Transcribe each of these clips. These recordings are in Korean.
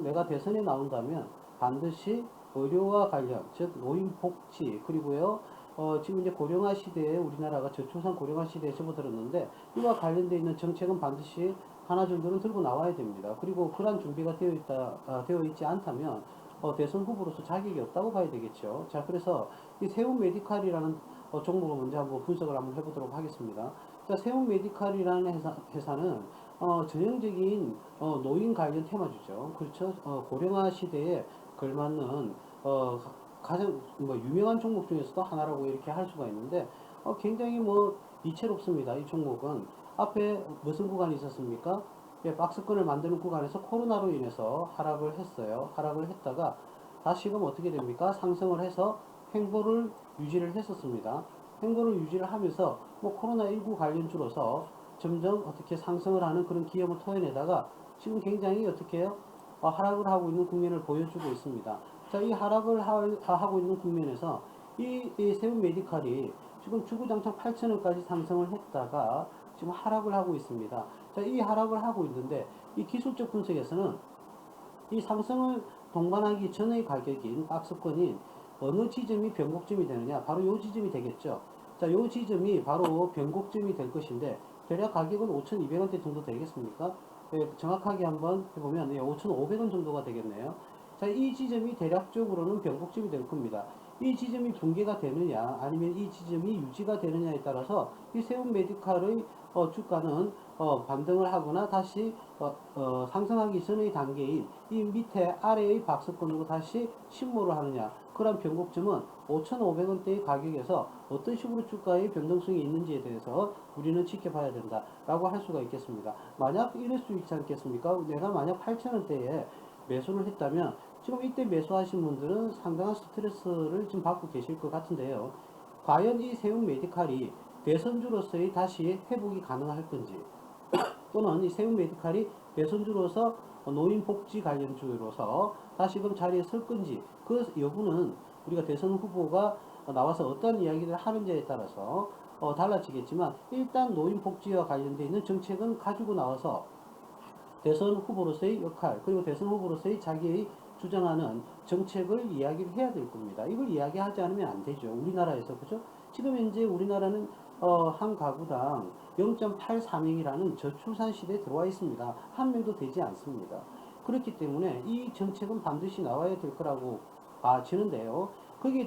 내가 대선에 나온다면 반드시 의료와 관련, 즉 노인복지, 그리고요 지금 이제 고령화 시대에 우리나라가 저출산 고령화 시대에 접어들었는데 이와 관련되어 있는 정책은 반드시 하나 정도는 들고 나와야 됩니다. 그리고 그러한 준비가 되어 있지 않다면 대선 후보로서 자격이 없다고 봐야 되겠죠. 자, 그래서 이 세운 메디칼이라는 종목을 먼저 한번 분석을 한번 해보도록 하겠습니다. 자, 세운 메디칼이라는 회사는 전형적인 노인 관련 테마주죠. 그렇죠. 고령화 시대에 걸맞는 가장 뭐 유명한 종목 중에서도 하나라고 이렇게 할 수가 있는데 굉장히 뭐 이채롭습니다. 이 종목은 앞에 무슨 구간이 있었습니까? 예, 박스권을 만드는 구간에서 코로나로 인해서 하락을 했어요. 하락을 했다가 다시금 어떻게 됩니까? 상승을 해서 횡보를 유지를 했었습니다. 횡보를 유지를 하면서 뭐 코로나19 관련주로서 점점 어떻게 상승을 하는 그런 기업을 토해내다가 지금 굉장히 어떻게 해요? 하락을 하고 있는 국면을 보여주고 있습니다. 자, 이 하락을 하고 있는 국면에서 이 세운 메디칼이 지금 주구장창 8,000원까지 상승을 했다가 지금 하락을 하고 있습니다. 자, 이 하락을 하고 있는데 이 기술적 분석에서는 이 상승을 동반하기 전의 가격인 박스권인 어느 지점이 변곡점이 되느냐, 바로 이 지점이 되겠죠. 자, 이 지점이 바로 변곡점이 될 것인데 대략 가격은 5,200원대 정도 되겠습니까? 예, 정확하게 한번 해보면 5,500원 정도가 되겠네요. 자, 이 지점이 대략적으로는 변곡점이 될 겁니다. 이 지점이 붕괴가 되느냐 아니면 이 지점이 유지가 되느냐에 따라서 이 세운 메디칼의 주가는 반등을 하거나 다시 상승하기 전의 단계인 이 밑에 아래의 박스권으로 다시 침몰을 하느냐, 그런 변곡점은 5,500원대의 가격에서 어떤 식으로 주가의 변동성이 있는지에 대해서 우리는 지켜봐야 된다 라고 할 수가 있겠습니다. 만약 이럴 수 있지 않겠습니까? 내가 만약 8,000원대에 매수를 했다면 지금 이때 매수하신 분들은 상당한 스트레스를 지금 받고 계실 것 같은데요. 과연 이 세운 메디칼이 대선주로서의 다시 회복이 가능할 건지, 또는 이 세운 메디칼이 대선주로서 노인복지 관련주로서 다시금 자리에 설 건지, 그 여부는 우리가 대선 후보가 나와서 어떤 이야기를 하는지에 따라서 달라지겠지만, 일단 노인복지와 관련되어 있는 정책은 가지고 나와서 대선 후보로서의 역할, 그리고 대선 후보로서의 자기의 주장하는 정책을 이야기를 해야 될 겁니다. 이걸 이야기하지 않으면 안 되죠. 우리나라에서, 그죠? 지금 현재 우리나라는 한 가구당 0.83명이라는 저출산 시대에 들어와 있습니다. 한 명도 되지 않습니다. 그렇기 때문에 이 정책은 반드시 나와야 될 거라고 봐지는데요. 거기에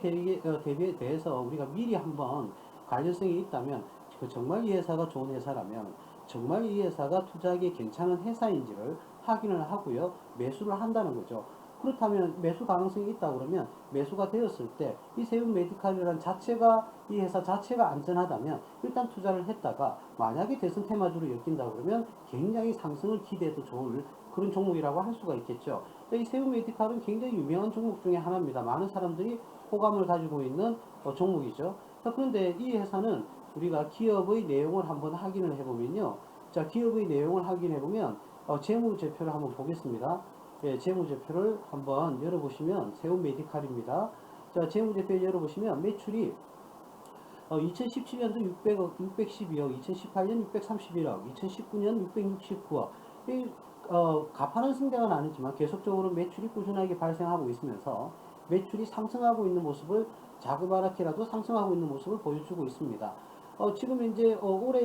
대해서 우리가 미리 한번 관련성이 있다면, 정말 이 회사가 좋은 회사라면, 정말 이 회사가 투자하기에 괜찮은 회사인지를 확인을 하고요, 매수를 한다는 거죠. 그렇다면 매수 가능성이 있다 그러면 매수가 되었을 때 이 세운 메디칼이라는 자체가, 이 회사 자체가 안전하다면 일단 투자를 했다가 만약에 대선 테마주로 엮인다 그러면 굉장히 상승을 기대해도 좋을 그런 종목이라고 할 수가 있겠죠. 이 세운 메디칼은 굉장히 유명한 종목 중에 하나입니다. 많은 사람들이 호감을 가지고 있는 종목이죠. 그런데 이 회사는 우리가 기업의 내용을 한번 확인을 해보면요. 자, 기업의 내용을 확인해보면 재무제표를 한번 보겠습니다. 예, 재무제표를 한번 열어보시면 세운 메디칼입니다. 자, 재무제표 열어보시면 매출이 2017년도 600억, 612억, 2018년 631억, 2019년 669억. 이, 가파른 승대가 아니지만 계속적으로 매출이 꾸준하게 발생하고 있으면서 매출이 상승하고 있는 모습을, 자그마하게라도 상승하고 있는 모습을 보여주고 있습니다. 지금 현재 올해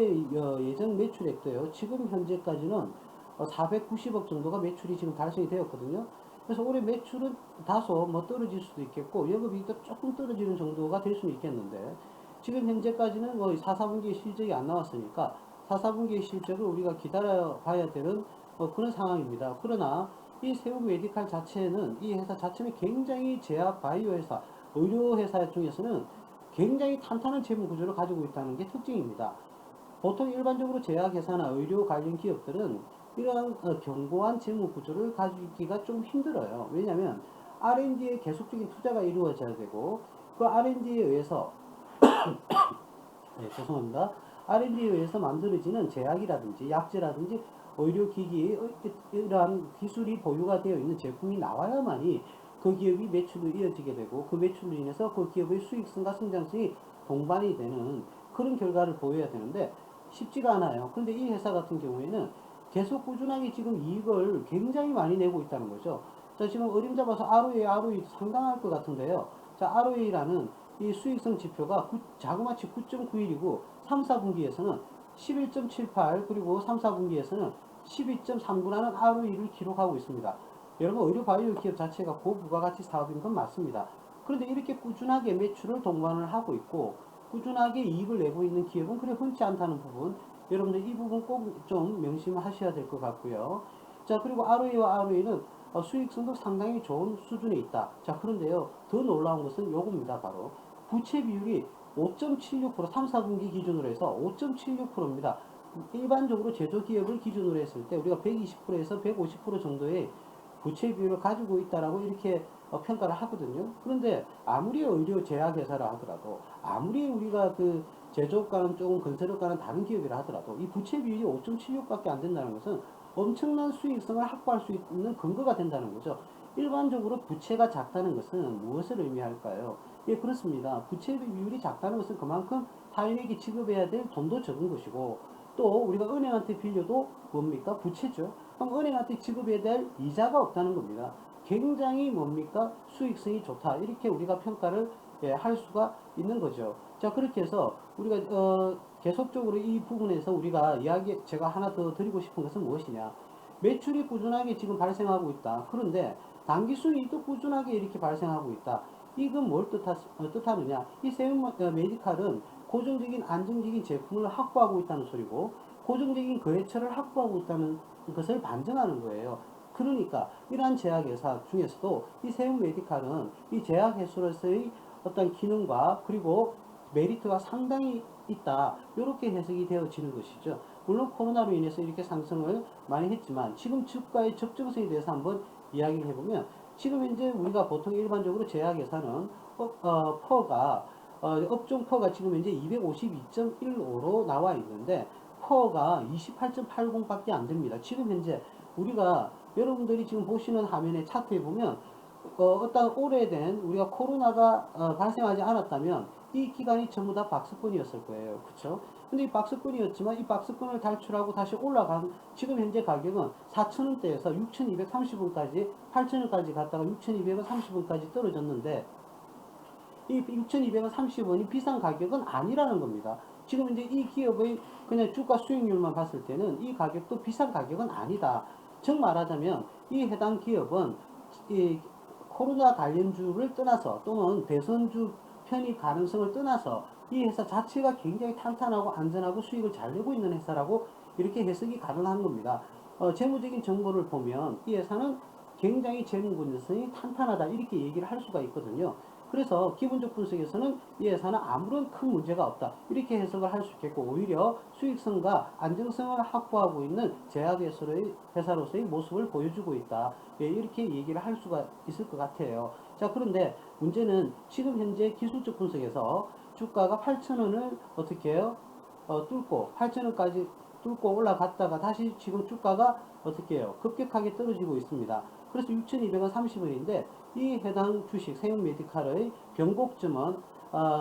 예전 매출액도요. 지금 현재까지는 490억 정도가 매출이 지금 달성이 되었거든요. 그래서 올해 매출은 다소 뭐 떨어질 수도 있겠고 영업이익도 조금 떨어지는 정도가 될 수는 있겠는데, 지금 현재까지는 뭐 4, 4분기의 실적이 안 나왔으니까 4, 4분기의 실적을 우리가 기다려 봐야 되는 그런 상황입니다. 그러나 이 세운 메디칼 자체는, 이 회사 자체는 굉장히 제약 바이오 회사, 의료 회사 중에서는 굉장히 탄탄한 재무 구조를 가지고 있다는 게 특징입니다. 보통 일반적으로 제약회사나 의료 관련 기업들은 이러한 견고한 재무 구조를 가지기가 좀 힘들어요. 왜냐하면 R&D에 계속적인 투자가 이루어져야 되고, 그 R&D에 의해서 네, 죄송합니다. R&D에 의해서 만들어지는 제약이라든지 약제라든지 의료기기, 이러한 기술이 보유가 되어 있는 제품이 나와야만이 그 기업이 매출로 이어지게 되고, 그 매출로 인해서 그 기업의 수익성과 성장성이 동반이 되는 그런 결과를 보여야 되는데 쉽지가 않아요. 그런데 이 회사 같은 경우에는 계속 꾸준하게 지금 이익을 굉장히 많이 내고 있다는 거죠. 자, 지금 어림잡 아서 ROE 상당할 것 같은데요. 자, ROE라는 이 수익성 지표가 자그마치 9.91이고 3, 4분기에서는 11.78 그리고 3, 4분기에서는 12.3구라는 ROE를 기록하고 있습니다. 여러분 의료바이오 기업 자체가 고부가가치 사업인 건 맞습니다. 그런데 이렇게 꾸준하게 매출을 동반을 하고 있고 꾸준하게 이익을 내고 있는 기업은 그래 흔치 않다는 부분, 여러분들 이 부분 꼭 좀 명심하셔야 될 것 같고요. 자, 그리고 ROE와 ROE는 수익성도 상당히 좋은 수준에 있다. 자, 그런데요 더 놀라운 것은 요겁니다. 바로 부채 비율이 5.76% 3, 4분기 기준으로 해서 5.76%입니다. 일반적으로 제조기업을 기준으로 했을 때 우리가 120%에서 150% 정도의 부채 비율을 가지고 있다라고 이렇게 평가를 하거든요. 그런데 아무리 의료 제약회사라 하더라도, 아무리 우리가 그 제조업과는 조금 건설업과는 다른 기업이라 하더라도 이 부채 비율이 5.76밖에 안 된다는 것은 엄청난 수익성을 확보할 수 있는 근거가 된다는 거죠. 일반적으로 부채가 작다는 것은 무엇을 의미할까요? 예, 그렇습니다. 부채 비율이 작다는 것은 그만큼 타인에게 지급해야 될 돈도 적은 것이고, 또 우리가 은행한테 빌려도 뭡니까? 부채죠. 그럼 은행한테 지급해야 될 이자가 없다는 겁니다. 굉장히 뭡니까? 수익성이 좋다. 이렇게 우리가 평가를 할 수가 있는 거죠. 자, 그렇게 해서 우리가 계속적으로 이 부분에서 우리가 제가 하나 더 드리고 싶은 것은 무엇이냐? 매출이 꾸준하게 지금 발생하고 있다. 그런데 단기 수익도 꾸준하게 이렇게 발생하고 있다. 이건 뭘 뜻하느냐? 이 세움 메디칼은 고정적인 안정적인 제품을 확보하고 있다는 소리고, 고정적인 거래처를 확보하고 있다는 것을 반증하는 거예요. 그러니까 이러한 제약회사 중에서도 이 세움 메디칼은 이 제약회사로서의 어떤 기능과 그리고 메리트가 상당히 있다. 이렇게 해석이 되어지는 것이죠. 물론 코로나로 인해서 이렇게 상승을 많이 했지만 지금 주가의 적정성에 대해서 한번 이야기를 해보면, 지금 현재 우리가 보통 일반적으로 제약회사는 퍼가 업종 퍼가 지금 현재 252.15로 나와 있는데 퍼가 28.80밖에 안 됩니다. 지금 현재 우리가 여러분들이 지금 보시는 화면의 차트에 보면 어떤 오래된 우리가 코로나가 발생하지 않았다면 이 기간이 전부 다 박스권이었을 거예요. 그쵸? 근데 이 박스권이었지만 이 박스권을 탈출하고 다시 올라간 지금 현재 가격은 4,000원대에서 6,230원까지 8,000원까지 갔다가 6,230원까지 떨어졌는데, 이 6,230원이 비싼 가격은 아니라는 겁니다. 지금 이제 이 기업의 그냥 주가 수익률만 봤을 때는 이 가격도 비싼 가격은 아니다. 즉 말하자면 이 해당 기업은 이 코로나 관련주를 떠나서 또는 대선주 편입 가능성을 떠나서 이 회사 자체가 굉장히 탄탄하고 안전하고 수익을 잘 내고 있는 회사라고 이렇게 해석이 가능한 겁니다. 재무적인 정보를 보면 이 회사는 굉장히 재무 건전성이 탄탄하다 이렇게 얘기를 할 수가 있거든요. 그래서 기본적 분석에서는 이 회사는 아무런 큰 문제가 없다 이렇게 해석을 할 수 있겠고, 오히려 수익성과 안정성을 확보하고 있는 제약회사로서의 모습을 보여주고 있다, 이렇게 얘기를 할 수가 있을 것 같아요. 자, 그런데 문제는 지금 현재 기술적 분석에서 주가가 8,000원을 어떻게 해요? 뚫고 8,000원까지 뚫고 올라갔다가 다시 지금 주가가 어떻게 해요? 급격하게 떨어지고 있습니다. 그래서 6,200원 30원인데 이 해당 주식 세움 메디칼의 변곡점은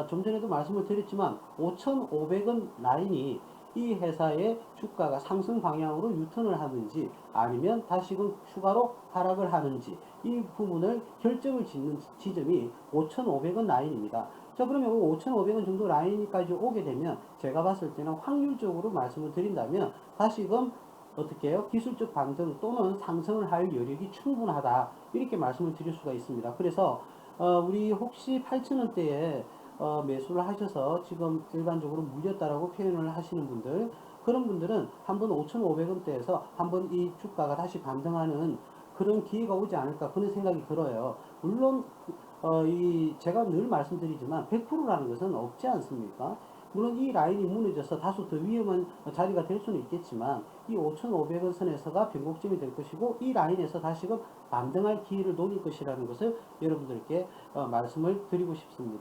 좀 전에도 말씀을 드렸지만 5,500원 라인이 이 회사의 주가가 상승 방향으로 유턴을 하는지 아니면 다시금 추가로 하락을 하는지 이 부분을 결정을 짓는 지점이 5,500원 라인입니다. 자, 그러면 5,500원 정도 라인까지 오게 되면 제가 봤을 때는 확률적으로 말씀을 드린다면 다시금 어떻게 해요? 기술적 반등 또는 상승을 할 여력이 충분하다 이렇게 말씀을 드릴 수가 있습니다. 그래서 우리 혹시 8,000원대에 매수를 하셔서 지금 일반적으로 물렸다라고 표현을 하시는 분들, 그런 분들은 한번 5,500원대에서 한번 이 주가가 다시 반등하는 그런 기회가 오지 않을까 그런 생각이 들어요. 물론 제가 늘 말씀드리지만 100%라는 것은 없지 않습니까? 물론 이 라인이 무너져서 다소 더 위험한 자리가 될 수는 있겠지만 이 5,500원 선에서가 변곡점이 될 것이고 이 라인에서 다시금 반등할 기회를 노릴 것이라는 것을 여러분들께 말씀을 드리고 싶습니다.